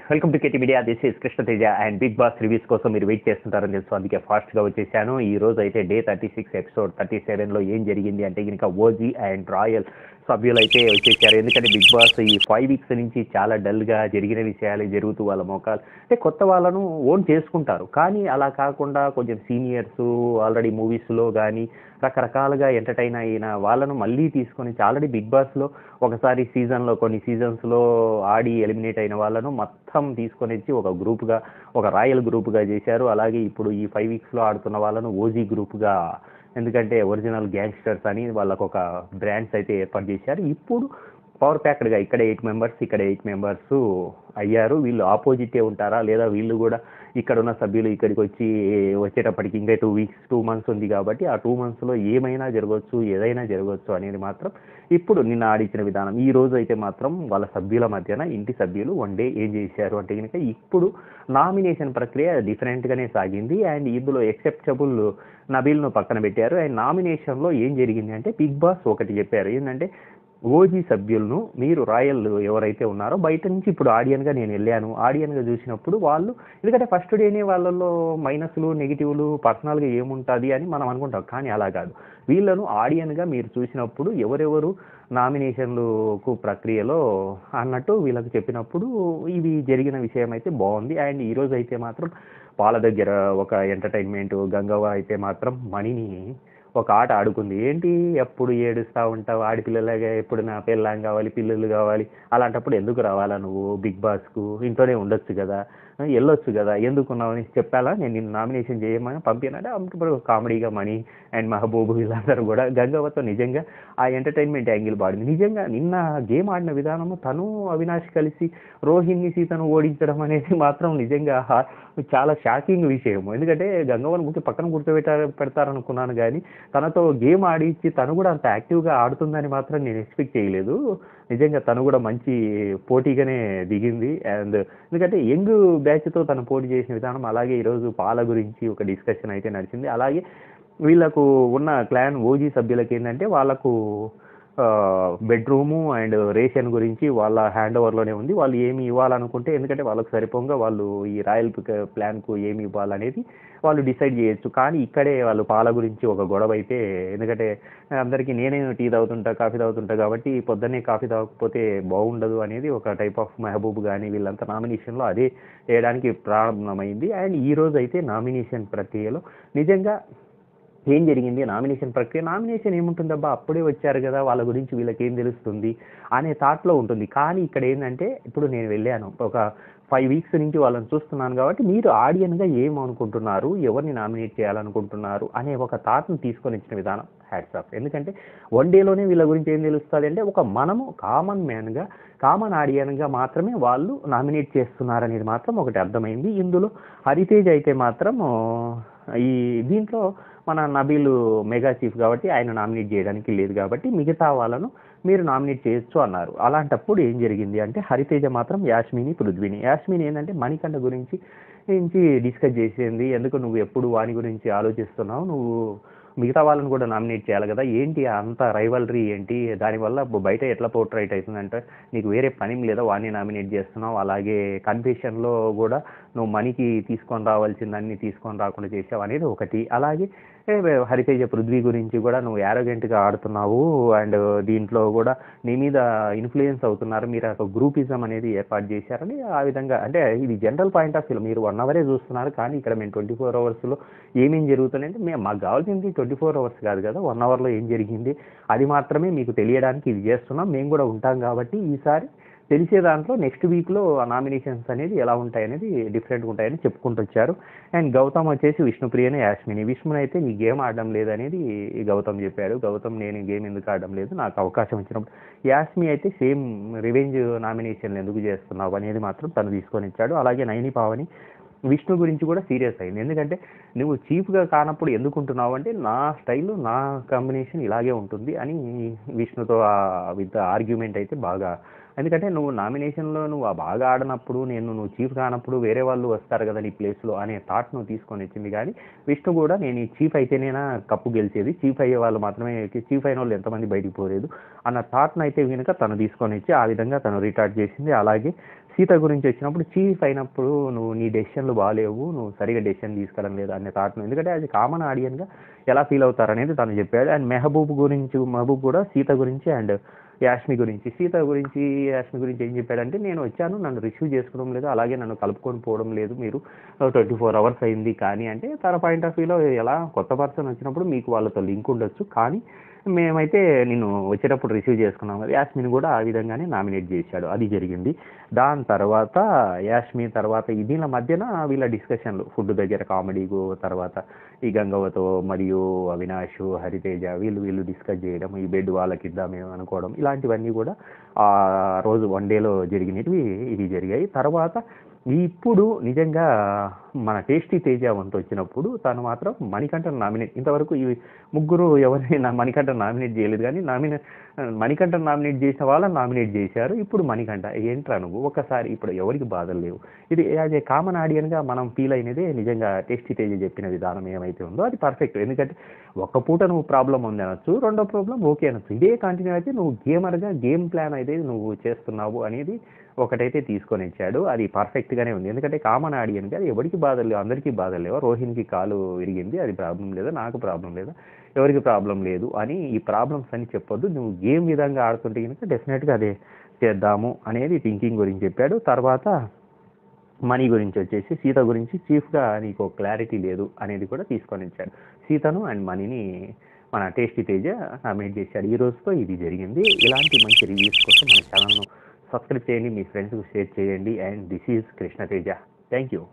Welcome to KT media. This is Krishna Teja and Bigg Boss reviews కోసం మీరు wait చేస్తుంటారని తెలుసు, అందుకే ఫాస్ట్గా వచ్చేసాను. ఈ రోజు అయితే డే 36 ఎపిసోడ్ 37లో ఏం జరిగింది అంటే కనుక ఓజీ అండ్ రాయల్ సభ్యులు అయితే వచ్చేసారు. ఎందుకంటే బిగ్ బాస్ ఈ 5 వీక్స్ నుంచి చాలా డల్గా జరిగిన విషయాలు జరుగుతూ వాళ్ళ మోకాలు అంటే కొత్త వాళ్ళను ఓన్ చేసుకుంటారు, కానీ అలా కాకుండా కొంచెం సీనియర్స్ ఆల్రెడీ మూవీస్లో కానీ రకరకాలుగా ఎంటర్టైన్ అయిన వాళ్ళను మళ్ళీ తీసుకొని ఆల్రెడీ బిగ్ బాస్లో ఒకసారి సీజన్లో కొన్ని సీజన్స్లో ఆడి ఎలిమినేట్ అయిన వాళ్ళను మొత్తం తీసుకొని వచ్చి ఒక గ్రూప్గా ఒక రాయల్ గ్రూప్గా చేశారు. అలాగే ఇప్పుడు ఈ 5 వీక్స్లో ఆడుతున్న వాళ్ళను ఓజీ గ్రూప్గా, ఎందుకంటే ఒరిజినల్ గ్యాంగ్స్టర్స్ అని వాళ్ళకు ఒక బ్రాండ్స్ అయితే ఏర్పాటు చేశారు. ఇప్పుడు పవర్ ప్యాక్డ్గా ఇక్కడ 8 మెంబర్స్ ఇక్కడ 8 మెంబర్స్ అయ్యారు. వీళ్ళు ఆపోజిటే ఉంటారా లేదా వీళ్ళు కూడా ఇక్కడ ఉన్న సభ్యులు ఇక్కడికి వచ్చేటప్పటికి ఇంకా 2 మంత్స్ ఉంది కాబట్టి ఆ 2 మంత్స్లో ఏమైనా జరగవచ్చు, ఏదైనా జరగవచ్చు అనేది మాత్రం ఇప్పుడు నిన్న ఆడించిన విధానం. ఈ రోజు అయితే మాత్రం వాళ్ళ సభ్యుల మధ్యన ఇంటి సభ్యులు వన్ డే ఏం చేశారు అంటే కనుక ఇప్పుడు నామినేషన్ ప్రక్రియ డిఫరెంట్గానే సాగింది. అండ్ ఇందులో ఎక్సెప్టబుల్ నబీల్ను పక్కన పెట్టారు. అండ్ నామినేషన్లో ఏం జరిగింది అంటే బిగ్ బాస్ ఒకటి చెప్పారు, ఏంటంటే ఓజీ సభ్యులను మీరు రాయల్ ఎవరైతే ఉన్నారో బయట నుంచి ఇప్పుడు ఆడియన్గా నేను వెళ్ళాను, ఆడియన్గా చూసినప్పుడు వాళ్ళు ఎందుకంటే ఫస్ట్ డేనే వాళ్ళల్లో మైనస్లు నెగిటివ్లు పర్సనల్గా ఏముంటుంది అని మనం అనుకుంటాం, కానీ అలా కాదు. వీళ్ళను ఆడియన్గా మీరు చూసినప్పుడు ఎవరెవరు నామినేషన్లకు ప్రక్రియలో అన్నట్టు వీళ్ళకి చెప్పినప్పుడు ఇది జరిగిన విషయం అయితే బాగుంది. అండ్ ఈరోజు అయితే మాత్రం వాళ్ళ దగ్గర ఒక ఎంటర్టైన్మెంట్ గంగవ్వ అయితే మాత్రం మణిని ఒక ఆట ఆడుకుంది. ఏంటి ఎప్పుడు ఏడుస్తూ ఉంటావు ఆడపిల్లలాగా, ఎప్పుడు నా పిల్లం కావాలి పిల్లలు కావాలి, అలాంటప్పుడు ఎందుకు రావాలా నువ్వు బిగ్ బాస్కు, ఇంట్లోనే ఉండొచ్చు కదా, వెళ్ళొచ్చు కదా, ఎందుకున్నావు అని చెప్పాలా, నేను నిన్ను నామినేషన్ చేయమని పంపినాడే. అప్పుడు కామెడీగా మణి అండ్ మహబూబు వీళ్ళందరూ కూడా గంగవ్వతో నిజంగా ఆ ఎంటర్టైన్మెంట్ యాంగిల్ పాడింది. నిజంగా నిన్న గేమ్ ఆడిన విధానము తను అవినాష్ కలిసి రోహిణి సీతను ఓడించడం అనేది మాత్రం నిజంగా చాలా షాకింగ్ విషయం. ఎందుకంటే గంగవ్వను ముఖ్య పక్కన పెడతారనుకున్నాను, కానీ తనతో గేమ్ ఆడించి తను కూడా అంత యాక్టివ్గా ఆడుతుందని మాత్రం నేను ఎక్స్పెక్ట్ చేయలేదు. నిజంగా తను కూడా మంచి పోటీగానే దిగింది. అండ్ ఎందుకంటే యంగ్ బ్యాచ్తో తను పోటీ చేసిన విధానం, అలాగే ఈరోజు పాల గురించి ఒక డిస్కషన్ అయితే నడిచింది. అలాగే వీళ్ళకు ఉన్న క్లాన్ ఓజీ సభ్యులకి ఏంటంటే వాళ్ళకు బెడ్రూము అండ్ రేషన్ గురించి వాళ్ళ హ్యాండ్ ఓవర్లోనే ఉంది. వాళ్ళు ఏమి ఇవ్వాలనుకుంటే, ఎందుకంటే వాళ్ళకు సరిపోగా వాళ్ళు ఈ రాయల్ ప్లాన్కు ఏమి ఇవ్వాలనేది వాళ్ళు డిసైడ్ చేయొచ్చు. కానీ ఇక్కడే వాళ్ళు పాల గురించి ఒక గొడవ అయితే, ఎందుకంటే అందరికీ నేనే టీ తాగుతుంటా కాఫీ తాగుతుంటా కాబట్టి పొద్దున్నే కాఫీ తాగకపోతే బాగుండదు అనేది ఒక టైప్ ఆఫ్ మెహబూబ్ కానీ వీళ్ళంతా నామినేషన్లో అదే వేయడానికి ప్రారంభమైంది. అండ్ ఈరోజు అయితే నామినేషన్ ప్రక్రియలో నిజంగా ఏం జరిగింది, నామినేషన్ ఏముంటుందబ్బా అప్పుడే వచ్చారు కదా వాళ్ళ గురించి వీళ్ళకి ఏం తెలుస్తుంది అనే థాట్లో ఉంటుంది. కానీ ఇక్కడ ఏంటంటే ఇప్పుడు నేను వెళ్ళాను, ఒక 5 వీక్స్ నుంచి వాళ్ళని చూస్తున్నాను కాబట్టి మీరు ఆడియన్గా ఏమనుకుంటున్నారు, ఎవరిని నామినేట్ చేయాలనుకుంటున్నారు అనే ఒక థాట్ని తీసుకొని ఇచ్చిన విధానం హ్యాట్స్ ఆఫ్. ఎందుకంటే వన్ డేలోనే వీళ్ళ గురించి ఏం తెలుస్తుంది అంటే ఒక మనము కామన్ ఆడియన్గా మాత్రమే వాళ్ళు నామినేట్ చేస్తున్నారనేది మాత్రం ఒకటి అర్థమైంది. ఇందులో హరితేజ్ అయితే మాత్రం ఈ దీంట్లో మన నబీలు మెగా చీఫ్ కాబట్టి ఆయన నామినేట్ చేయడానికి లేదు కాబట్టి మిగతా వాళ్ళను మీరు నామినేట్ చేయొచ్చు అన్నారు. అలాంటప్పుడు ఏం జరిగింది అంటే హరితేజ మాత్రం పృథ్వీని ఏంటంటే మణికంఠ గురించి డిస్కస్ చేసింది. ఎందుకు నువ్వు ఎప్పుడు వాని గురించి ఆలోచిస్తున్నావు, నువ్వు మిగతా వాళ్ళని కూడా నామినేట్ చేయాలి కదా, ఏంటి అంత రైవలరీ ఏంటి, దానివల్ల బయట ఎట్లా పోర్ట్రైట్ అవుతుందంటే నీకు వేరే పని లేదా వాడిని నామినేట్ చేస్తున్నావు, అలాగే కన్ఫెషన్లో కూడా నువ్వు మనీకి తీసుకొని రావాల్సిందన్నీ తీసుకొని రాకుండా చేసావు అనేది ఒకటి. అలాగే హరితేజ పృథ్వీ గురించి కూడా నువ్వు యారోగెంట్గా ఆడుతున్నావు అండ్ దీంట్లో కూడా నీ మీద ఇన్ఫ్లుయెన్స్ అవుతున్నారు, మీరు ఒక గ్రూపిజం అనేది ఏర్పాటు చేశారని ఆ విధంగా. అంటే ఇది జనరల్ పాయింట్ ఆఫ్ వ్యూ, మీరు 1 అవరే చూస్తున్నారు కానీ ఇక్కడ మేము 24 అవర్స్లో ఏమేమి జరుగుతుందంటే మాకు కావాల్సింది 24 అవర్స్ కాదు కదా, 1 అవర్లో ఏం జరిగింది అది మాత్రమే మీకు తెలియడానికి ఇది చేస్తున్నాం. మేము కూడా ఉంటాం కాబట్టి ఈసారి తెలిసే దాంట్లో నెక్స్ట్ వీక్లో ఆ నామినేషన్స్ అనేది ఎలా ఉంటాయనేది డిఫరెంట్గా ఉంటాయని చెప్పుకుంటూ వచ్చారు. అండ్ గౌతమ్ వచ్చేసి విష్ణుప్రియనే విష్ణుని అయితే నీ గేమ్ ఆడడం లేదనేది గౌతమ్ చెప్పాడు. గౌతమ్ నేను గేమ్ ఎందుకు ఆడడం లేదు, నాకు అవకాశం ఇచ్చినప్పుడు. యాస్మి అయితే సేమ్ రివెంజ్ నామినేషన్లు ఎందుకు చేస్తున్నావు అనేది మాత్రం తను తీసుకొని ఇచ్చాడు. అలాగే నైని పావని విష్ణు గురించి కూడా సీరియస్ అయింది. ఎందుకంటే నువ్వు చీఫ్గా కానప్పుడు ఎందుకుంటున్నావు అంటే నా స్టైల్ నా కాంబినేషన్ ఇలాగే ఉంటుంది అని విష్ణుతో విత్ ఆర్గ్యుమెంట్ అయితే బాగా, ఎందుకంటే నువ్వు నామినేషన్లో నువ్వు బాగా ఆడినప్పుడు నువ్వు చీఫ్ కానప్పుడు వేరే వాళ్ళు వస్తారు కదా నీ ప్లేస్లో అనే థాట్ నువ్వు తీసుకొని వచ్చింది. కానీ విష్ణు కూడా నేను ఈ చీఫ్ అయితేనేనా కప్పు గెలిచేది, చీఫ్ అయ్యే వాళ్ళు మాత్రమే, చీఫ్ అయిన వాళ్ళు ఎంతమంది బయటికి పోలేదు అన్న థాట్ను అయితే కనుక తను తీసుకొని ఇచ్చి ఆ విధంగా తను రిటార్ట్ చేసింది. అలాగే సీత గురించి వచ్చినప్పుడు చీఫ్ అయినప్పుడు నువ్వు నీ డెసిషన్లు బాగాలేవు, నువ్వు సరిగ్గా డెసిషన్ తీసుకోవడం లేదు అనే థాట్‌లో, ఎందుకంటే అది కామన్ ఆడియన్‌గా ఎలా ఫీల్ అవుతారనేది తను చెప్పాడు. అండ్ మెహబూబ్ కూడా సీత గురించి అండ్ యాష్మి గురించి. సీత గురించి, యాష్మి గురించి ఏం చెప్పాడంటే, నేను వచ్చాను, నన్ను రిసీవ్ చేసుకోవడం లేదు, అలాగే నన్ను కలుపుకొని పోవడం లేదు మీరు, 24 అవర్స్ అయింది కానీ అంటే తన పాయింట్ ఆఫ్ వ్యూలో ఎలా కొత్త పర్సన్ వచ్చినప్పుడు మీకు వాళ్ళతో లింక్ ఉండొచ్చు, కానీ మేమైతే నిన్ను వచ్చేటప్పుడు రిసీవ్ చేసుకున్నాం కదా. యాస్మిన్ కూడా ఆ విధంగానే నామినేట్ చేశాడు. అది జరిగింది. దాని తర్వాత యాస్మి తర్వాత దీనిల మధ్యన వీళ్ళ డిస్కషన్లు ఫుడ్ దగ్గర కామెడీ తర్వాత ఈ గంగవ్వతో మరియు అవినాష్, హరితేజ వీళ్ళు డిస్కస్ చేయడం, ఈ బెడ్ వాళ్ళకి ఇద్దామేమో అనుకోవడం, ఇలాంటివన్నీ కూడా ఆ రోజు వన్ డేలో జరిగినవి ఇవి జరిగాయి. తర్వాత ఇప్పుడు నిజంగా మన టేస్టీ తేజ వంతు వచ్చినప్పుడు తను మాత్రం మణికంఠన్ నామినేట్, ఇంతవరకు ఈ ముగ్గురు ఎవరిని మణికంఠన్ నామినేట్ చేయలేదు, కానీ మణికంఠన్ నామినేట్ చేసిన వాళ్ళని నామినేట్ చేశారు. ఇప్పుడు మణికంఠ ఏంట్రా నువ్వు ఒకసారి, ఇప్పుడు ఎవరికి బాధలు లేవు. ఇది యాజ్ ఏ కామన్ ఆడియన్గా మనం ఫీల్ అయినదే నిజంగా టేస్టీ తేజ చెప్పిన విధానం ఏమైతే ఉందో అది పర్ఫెక్ట్. ఎందుకంటే ఒక్క పూట నువ్వు ప్రాబ్లం ఉంది అనొచ్చు, రెండో ప్రాబ్లం ఓకే అనొచ్చు, ఇదే కంటిన్యూ అయితే నువ్వు గేమర్గా గేమ్ ప్లాన్ అయితే నువ్వు చేస్తున్నావు అనేది ఒకటైతే తీసుకొని ఇచ్చాడు. అది పర్ఫెక్ట్గానే ఉంది. ఎందుకంటే కామన్ ఆడియన్గా ఎవరికి బాధలు లేవు, అందరికీ బాధలు లేవా, రోహిన్కి కాలు విరిగింది అది ప్రాబ్లం లేదా, నాకు ప్రాబ్లం లేదా, ఎవరికి ప్రాబ్లం లేదు అని ఈ ప్రాబ్లమ్స్ అని చెప్పొద్దు, నువ్వు గేమ్ విధంగా ఆడుతుంటే కనుక డెఫినెట్గా అదే చేద్దాము అనేది థింకింగ్ గురించి చెప్పాడు. తర్వాత మనీ గురించి వచ్చేసి సీత గురించి చీఫ్గా నీకు క్లారిటీ లేదు అనేది కూడా తీసుకొని ఇచ్చాడు. సీతను అండ్ మనీని మన టేస్టీ తేజ నామినేట్ చేశాడు. ఈ రోజుతో ఇది జరిగింది. ఇలాంటి మంచి రివ్యూస్ కోసం మన ఛానల్ను సబ్స్క్రైబ్ చేయండి, మీ ఫ్రెండ్స్కి షేర్ చేయండి. And this is Krishna Teja. Thank you.